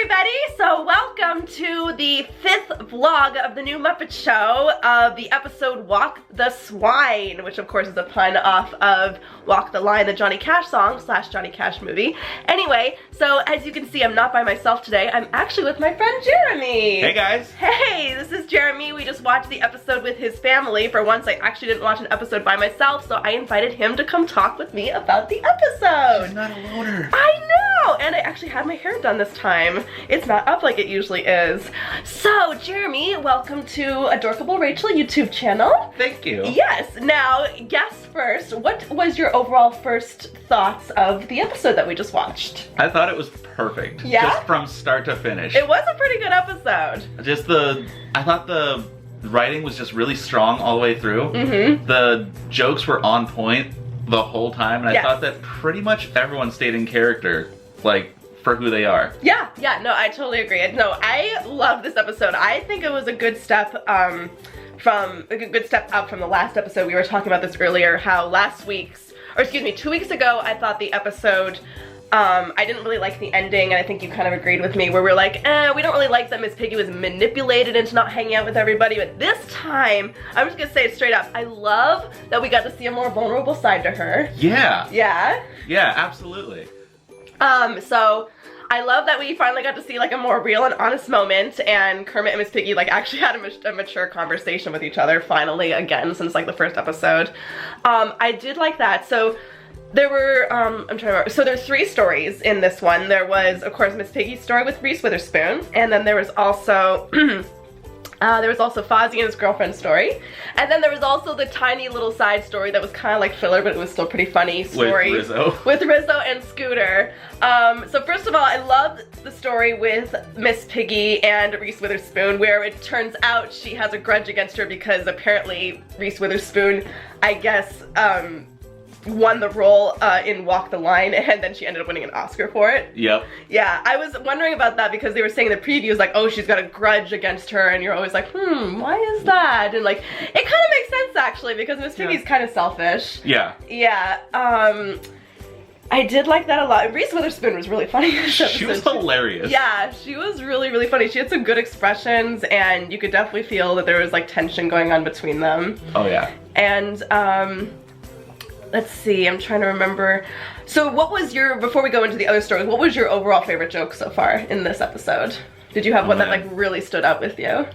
everybody! So welcome to the 5th vlog of the new Muppet Show of the episode Walk the Swine, which of course is a pun off of Walk the Line, the Johnny Cash song / Johnny Cash movie. Anyway, so as you can see, I'm not by myself today. I'm actually with my friend Jeremy. Hey guys! Hey, this is Jeremy. We just watched the episode with his family. For once, I actually didn't watch an episode by myself, so I invited him to come talk with me about the episode. She's not a loner. I know! And I actually had my hair done this time. It's not up like it usually is. So, Jeremy, welcome to Adorkable Rachel YouTube channel. Thank you. Yes. Now, guess first, what was your overall first thoughts of the episode that we just watched? I thought it was perfect. Yeah? Just from start to finish. It was a pretty good episode. I thought the writing was just really strong all the way through. Mm-hmm. The jokes were on point the whole time, and I thought that pretty much everyone stayed in character, like, for who they are. Yeah, no, I totally agree. No, I love this episode. I think it was a good step up from the last episode. We were talking about this earlier, how 2 weeks ago, I thought the episode, I didn't really like the ending, and I think you kind of agreed with me, where we're like, we don't really like that Miss Piggy was manipulated into not hanging out with everybody, but this time, I'm just gonna say it straight up, I love that we got to see a more vulnerable side to her. Yeah. Yeah? Yeah, absolutely. So I love that we finally got to see like a more real and honest moment, and Kermit and Miss Piggy like actually had a mature conversation with each other finally again since like the first episode. I did like that. So there were, I'm trying to remember. So there's 3 stories in this one. There was, of course, Miss Piggy's story with Reese Witherspoon, and then there was also Fozzie and his girlfriend's story. And then there was also the tiny little side story that was kind of like filler, but it was still pretty funny story. With Rizzo. With Rizzo and Scooter. So first of all, I loved the story with Miss Piggy and Reese Witherspoon, where it turns out she has a grudge against her because apparently Reese Witherspoon, I guess, won the role in Walk the Line, and then she ended up winning an Oscar for it. Yep. Yeah, I was wondering about that because they were saying in the previews like, oh, she's got a grudge against her, and you're always like, why is that? And like, it kind of makes sense actually because Miss Piggy's kind of selfish. Yeah. Yeah, I did like that a lot. Reese Witherspoon was really funny. She was hilarious. Yeah, she was really, really funny. She had some good expressions, and you could definitely feel that there was like tension going on between them. Oh yeah. And, let's see, I'm trying to remember. So what was your, before we go into the other stories, what was your overall favorite joke so far in this episode? Did you have one that like really stood out with you?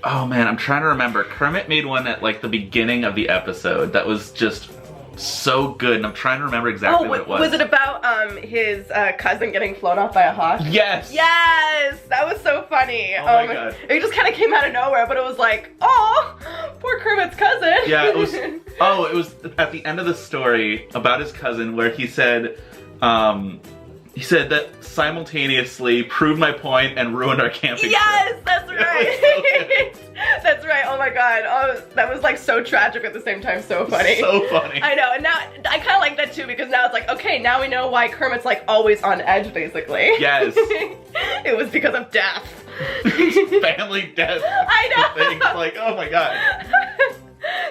Oh man, I'm trying to remember. Kermit made one at like the beginning of the episode that was just so good, and I'm trying to remember exactly what it was. Was it about his cousin getting flown off by a hawk? Yes! Yes! That was so funny. Oh my god. It just kind of came out of nowhere, but it was like, oh, poor Kermit's cousin. Yeah, it was, it was at the end of the story about his cousin where he said that simultaneously proved my point and ruined our camping trip. Yes, that's right. So that's right. Oh my god. Oh, that was like so tragic at the same time. So funny. So funny. I know. And now I kind of like that too because now it's like, okay, now we know why Kermit's like always on edge, basically. Yes. It was because of death. Family death. I know. Things. Like, oh my god.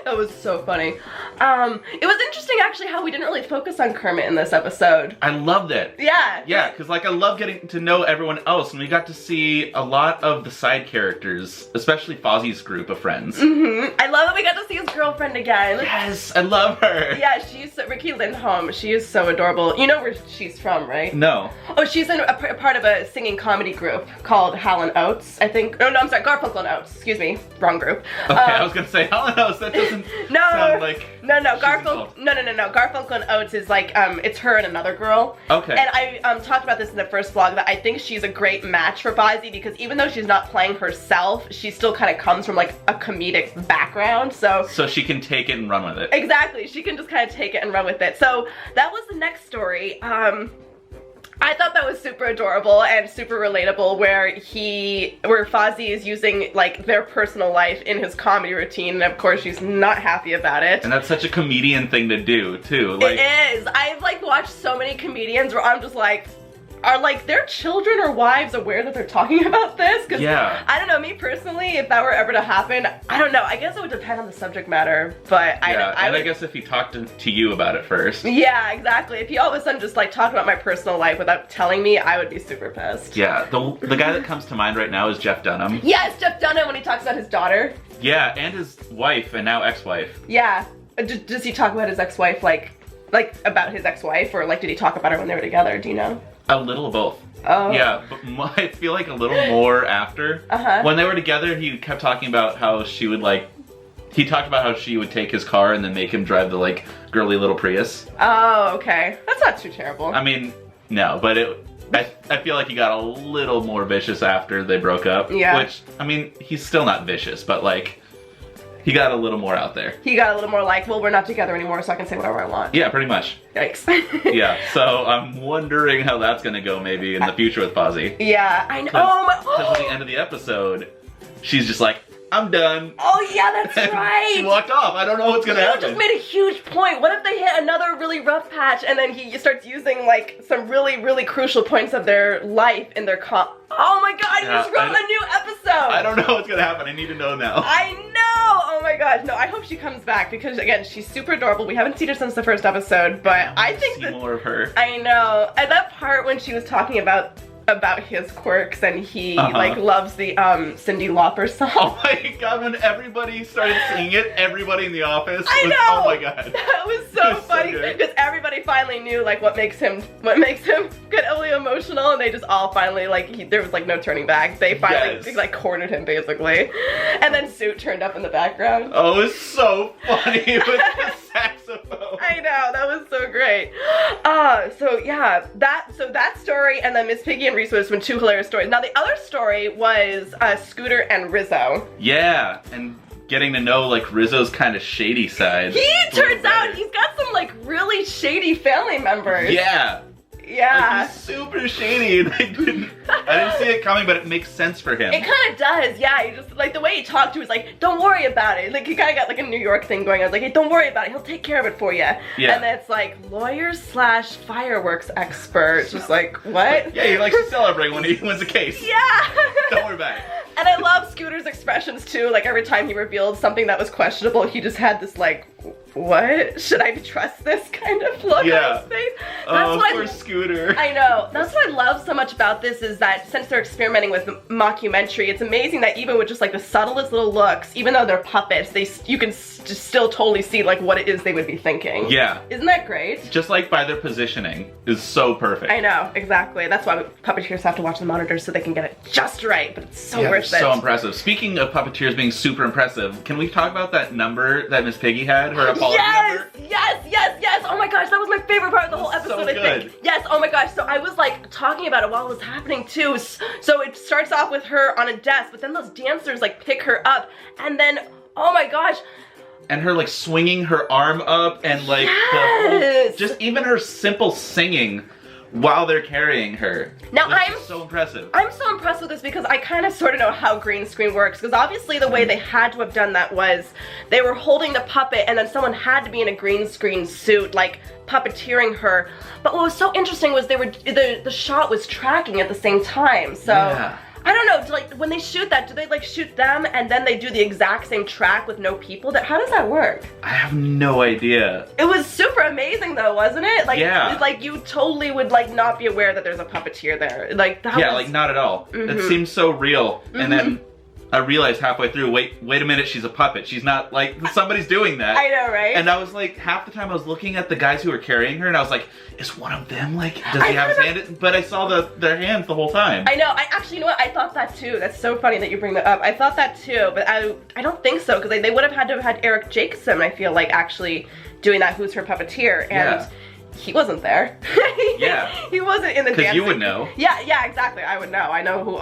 That was so funny. It was interesting actually how we didn't really focus on Kermit in this episode. I loved it. Yeah. Yeah, because like I love getting to know everyone else, and we got to see a lot of the side characters, especially Fozzie's group of friends. Mm-hmm. I love that we got to see his girlfriend again. Yes, I love her. Yeah, she's Ricky Lindholm. She is so adorable. You know where she's from, right? No. Oh, she's in a part of a singing comedy group called Hal & Oates, I think. Oh, no, I'm sorry, Garfunkel and Oates. Excuse me, wrong group. Okay, I was gonna say Hal & Oates. That doesn't sound like. No, Garfunkel and Oates is like, it's her and another girl. Okay. And I talked about this in the first vlog, that I think she's a great match for Fozzie because even though she's not playing herself, she still kind of comes from like a comedic background, so she can take it and run with it. Exactly, she can just kind of take it and run with it. So that was the next story. I thought that was super adorable and super relatable where Fozzie is using like their personal life in his comedy routine, and of course she's not happy about it. And that's such a comedian thing to do too. Like, it is. I've like watched so many comedians where I'm just like, are like their children or wives aware that they're talking about this? Because I don't know, me personally, if that were ever to happen, I don't know. I guess it would depend on the subject matter, but I guess if he talked to you about it first. Yeah, exactly. If he all of a sudden just like talked about my personal life without telling me, I would be super pissed. Yeah, the guy that comes to mind right now is Jeff Dunham. Yes, Jeff Dunham when he talks about his daughter. Yeah, and his wife and now ex-wife. Yeah. Does he talk about his ex-wife like about his ex-wife, or like did he talk about her when they were together? Do you know? A little of both. Oh. Yeah, but I feel like a little more after. When they were together, he kept talking about how she would like. He talked about how she would take his car and then make him drive the like girly little Prius. Oh, okay. That's not too terrible. I mean, no, but I feel like he got a little more vicious after they broke up. Yeah. Which, I mean, he's still not vicious, but like, he got a little more out there. He got a little more like, well, we're not together anymore, so I can say whatever I want. Yeah, pretty much. Yikes. Yeah, so I'm wondering how that's gonna go maybe in the future with Fozzie. Yeah, I know. Because at the end of the episode, she's just like, I'm done. Oh yeah, that's right. She walked off. I don't know what's gonna happen. You just made a huge point. What if they hit another really rough patch and then he starts using like some really, really crucial points of their life in their Oh my god, you just wrote a new episode. I don't know what's gonna happen. I need to know now. I know. Oh my gosh. No, I hope she comes back because again, she's super adorable. We haven't seen her since the first episode, but I think see more of her. I know. And that part when she was talking about his quirks and he like loves the Cyndi Lauper song. Oh my god, when everybody started singing it, everybody in the office I know! Oh my god. That was so funny because everybody finally knew like what makes him get really emotional, and they just all finally like there was like no turning back. They finally like cornered him basically. And then Suit turned up in the background. Oh, it was so funny with the saxophone. I know, that was so great. So yeah, that story and then Miss Piggy and Reese was some two hilarious stories. Now the other story was Scooter and Rizzo. Yeah, and getting to know like Rizzo's kind of shady side. He turns out he's got some like really shady family members. Yeah. Yeah. Like, he's super shady. And I didn't see it coming, but it makes sense for him. It kind of does, yeah. He just, like, the way he talked to was like, don't worry about it. Like, he kind of got, like, a New York thing going on. Like, hey, don't worry about it. He'll take care of it for you. Yeah. And then it's like, lawyer/fireworks expert. Just like, what? Yeah, he likes to celebrate when he wins a case. Yeah. Don't worry about it. And I love Scooter's expressions, too. Like, every time he revealed something that was questionable, he just had this, like, what? Should I trust this kind of look on his face? That's poor Scooter. I know. That's what I love so much about this is that since they're experimenting with mockumentary, it's amazing that even with just like the subtlest little looks, even though they're puppets, you can just still totally see like what it is they would be thinking. Yeah. Isn't that great? Just like by their positioning is so perfect. I know, exactly. That's why puppeteers have to watch the monitors so they can get it just right, but it's so worth it. So impressive. Speaking of puppeteers being super impressive, can we talk about that number that Miss Piggy had? Her apology number? Yes! Oh my gosh, that was my favorite part of the whole episode, I think. Yes, oh my gosh, so I was like talking about it while it was happening too. So it starts off with her on a desk, but then those dancers like pick her up, and then, oh my gosh. And her like swinging her arm up and like the whole, just even her simple singing while they're carrying her. Now I'm so impressive. I'm so impressed with this because I kind of sort of know how green screen works, because obviously the way they had to have done that was they were holding the puppet and then someone had to be in a green screen suit like puppeteering her. But what was so interesting was the shot was tracking at the same time. So I don't know, like when they shoot that, do they like shoot them and then they do the exact same track with no people? How does that work? I have no idea. It was super amazing though, wasn't it? Like, it's like you totally would like not be aware that there's a puppeteer there. Like that was... like not at all. It seems so real. And then I realized halfway through, wait a minute, she's a puppet. She's not like, somebody's doing that. I know, right? And I was like, half the time I was looking at the guys who were carrying her and I was like, is one of them like, does he have his hand? But I saw their hands the whole time. I know, I actually, you know what, I thought that too. That's so funny that you bring that up. I thought that too, but I don't think so, because they would have had to have had Eric Jacobson, I feel like, actually doing that, who's her puppeteer. And he wasn't there. He wasn't in the dance. Because you would know. Yeah, exactly. I would know. I know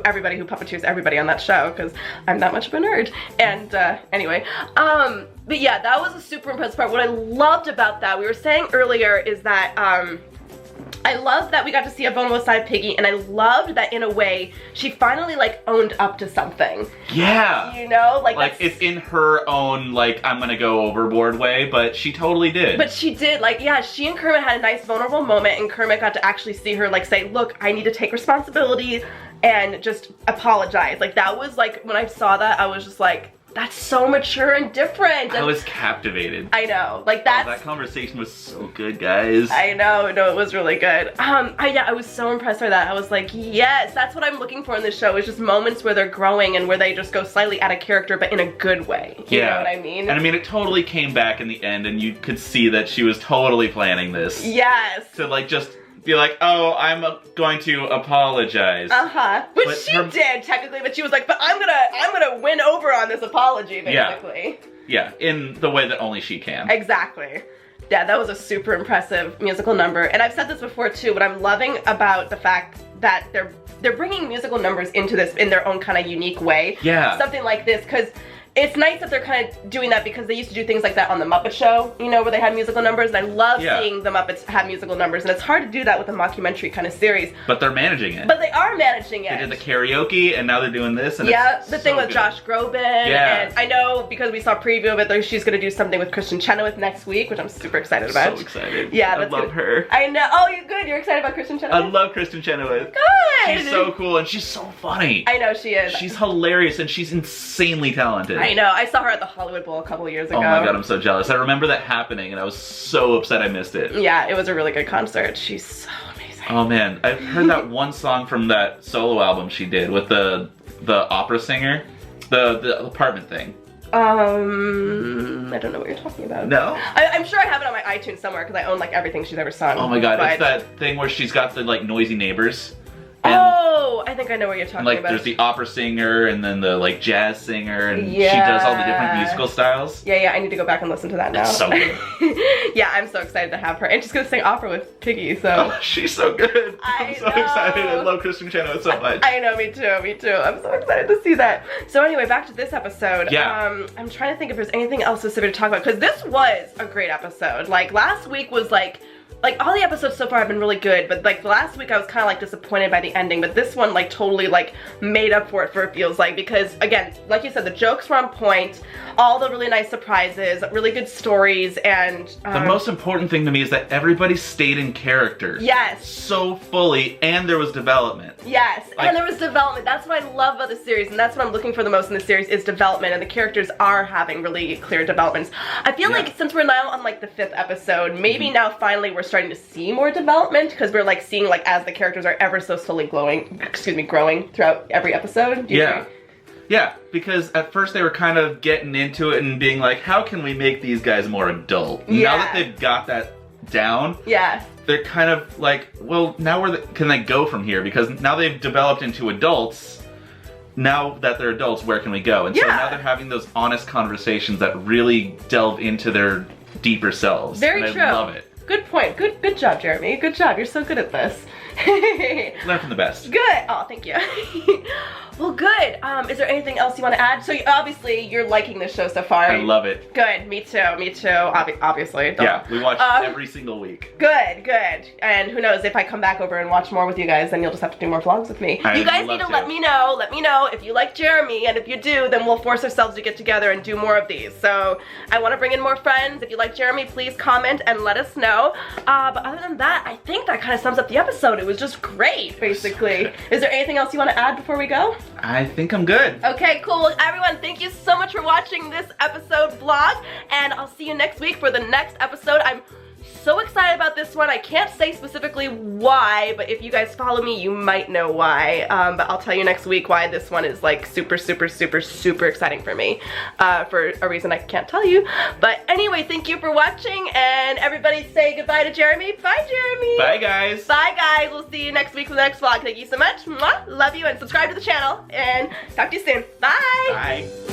everybody who puppeteers everybody on that show, because I'm that much of a nerd. And anyway, but yeah, that was a super impressive part. What I loved about that, we were saying earlier, is that I love that we got to see a vulnerable side of Piggy, and I loved that in a way she finally like owned up to something. Yeah. You know, like it's in her own like I'm gonna go overboard way, but she totally did. But she did, like, yeah, she and Kermit had a nice vulnerable moment, and Kermit got to actually see her like say, look, I need to take responsibility and just apologize. Like that was like, when I saw that, I was just like, that's so mature and different. I was captivated. I know, like that conversation was so good, guys. I know, no, it was really good. I was so impressed by that. I was like, yes, that's what I'm looking for in this show, is just moments where they're growing and where they just go slightly out of character, but in a good way. You know what I mean? And I mean, it totally came back in the end, and you could see that she was totally planning this. Yes. To like just be like, oh, I'm going to apologize. Which she did technically, but she was like, but I'm gonna win over on this apology, basically. Yeah, in the way that only she can. Exactly. Yeah, that was a super impressive musical number. And I've said this before too, what I'm loving about the fact that they're bringing musical numbers into this in their own kind of unique way. Yeah. Something like this, because it's nice that they're kind of doing that, because they used to do things like that on the Muppet Show, you know, where they had musical numbers, and I love seeing the Muppets have musical numbers, and it's hard to do that with a mockumentary kind of series. But they're managing it. But they are managing it. They did the karaoke, and now they're doing this, and it's the thing with Josh Groban, and I know because we saw a preview of it, that she's going to do something with Kristen Chenoweth next week, which I'm super excited about. So excited. Yeah, I love her. I know. Oh, you're good. You're excited about Kristen Chenoweth? I love Kristen Chenoweth. Good. She's so cool, and she's so funny. I know she is. She's hilarious, and she's insanely talented. I know. I saw her at the Hollywood Bowl a couple of years ago. Oh my god, I'm so jealous. I remember that happening, and I was so upset I missed it. Yeah, it was a really good concert. She's so amazing. Oh man, I've heard that one song from that solo album she did with the opera singer, the apartment thing. I don't know what you're talking about. No? I'm sure I have it on my iTunes somewhere, because I own like everything she's ever sung. Oh my god, it's that thing where she's got the like noisy neighbors. Oh, I think I know what you're talking like, about. There's the opera singer, and then the like jazz singer, and she does all the different musical styles. Yeah, I need to go back and listen to that now. It's so good. Yeah, I'm so excited to have her. And she's gonna sing opera with Piggy, so. Oh, she's so good. I'm so excited. I love Kristen Chenoweth so much. I know, me too. I'm so excited to see that. So anyway, back to this episode. Yeah. I'm trying to think if there's anything else specific to talk about, because this was a great episode. Like, last week was like all the episodes so far have been really good, but like last week I was kind of like disappointed by the ending, but this one like totally like made up for it feels like, because again, like you said, the jokes were on point, all the really nice surprises, really good stories, and the most important thing to me is that everybody stayed in character. Yes. So fully, and there was development. Yes, and there was development. That's what I love about the series, and that's what I'm looking for the most in the series, is development, and the characters are having really clear developments. I feel like since we're now on like the 5th episode, maybe now finally we're starting to see more development, because we're like seeing like as the characters are ever so slowly growing throughout every episode. Do you agree? Yeah, because at first they were kind of getting into it and being like, how can we make these guys more adult? Yeah. Now that they've got that down, they're kind of like, well, now can they go from here? Because now they've developed into adults. Now that they're adults, where can we go? And so now they're having those honest conversations that really delve into their deeper selves. Very true. I love it. Good point. Good job, Jeremy. Good job. You're so good at this. Learn from the best. Good. Oh, thank you. Well, good. Is there anything else you want to add? So obviously you're liking this show so far. I love it. Good. Me too. Obviously. Yeah, we watch every single week. Good. And who knows, if I come back over and watch more with you guys, then you'll just have to do more vlogs with me. You guys need to let me know. Let me know if you like Jeremy, and if you do, then we'll force ourselves to get together and do more of these. So I want to bring in more friends. If you like Jeremy, please comment and let us know. But other than that, I think that kind of sums up the episode. It was just great, basically. Is there anything else you want to add before we go? I think I'm good. Okay, cool. Well, everyone, thank you so much for watching this episode vlog, and I'll see you next week for the next episode. I'm so excited about this one. I can't say specifically why, but if you guys follow me, you might know why. But I'll tell you next week why this one is like super exciting for me, for a reason I can't tell you. But anyway, thank you for watching, and everybody say goodbye to Jeremy. Bye, Jeremy. Bye, guys. Bye, guys. We'll see you next week for the next vlog. Thank you so much. Mwah. Love you, and subscribe to the channel, and talk to you soon. Bye. Bye.